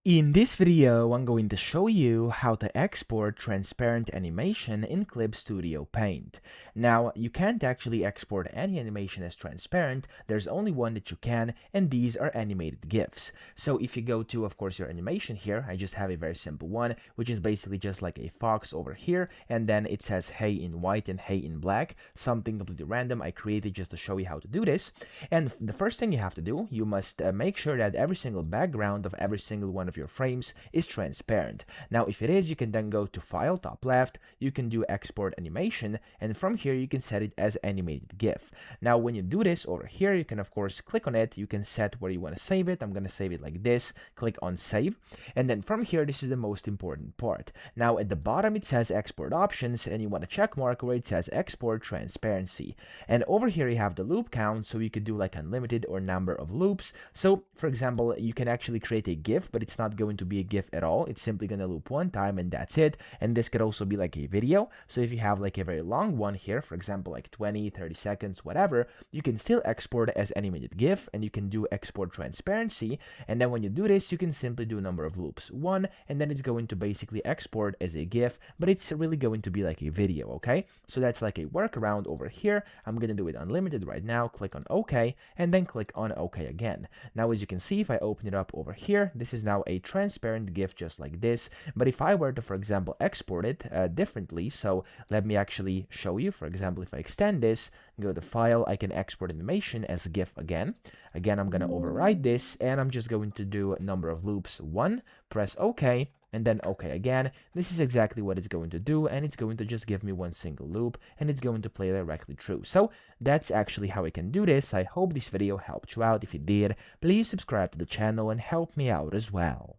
In this video, I'm going to show you how to export transparent animation in Clip Studio Paint. Now, you can't actually export any animation as transparent, there's only one that you can, and these are animated GIFs. So if you go to, of course, your animation here, I just have a very simple one, which is basically just like a fox over here, and then it says hey in white and hey in black, something completely random I created just to show you how to do this. And the first thing you have to do, you must make sure that every single background of every single one of your frames is transparent. Now, if it is, you can then go to File, top left, you can do Export Animation, and from here you can set it as Animated GIF. Now, when you do this over here, you can of course click on it, you can set where you want to save it. I'm going to save it like this, click on Save, and then from here, this is the most important part. Now, at the bottom it says Export Options, and you want to check mark where it says Export Transparency. And over here you have the loop count, so you could do like unlimited or number of loops. So, for example, you can actually create a GIF, but it's not going to be a GIF at all. It's simply going to loop one time and that's it. And this could also be like a video. So if you have like a very long one here, for example, like 20, 30 seconds, whatever, you can still export as animated GIF, and you can do export transparency. And then when you do this, you can simply do a number of loops, one, and then it's going to basically export as a GIF, but it's really going to be like a video, okay? So that's like a workaround over here. I'm going to do it unlimited right now, click on OK, and then click on OK again. Now, as you can see, if I open it up over here, this is now a transparent GIF just like this. But if I were to, for example, export it differently, so let me actually show you. For example, if I extend this, go to File, I can export animation as a GIF again. Again, I'm going to override this, and I'm just going to do a number of loops, one, press OK, and then OK again. This is exactly what it's going to do, and it's going to just give me one single loop, and it's going to play directly through. So that's actually how I can do this. I hope this video helped you out. If it did, please subscribe to the channel and help me out as well.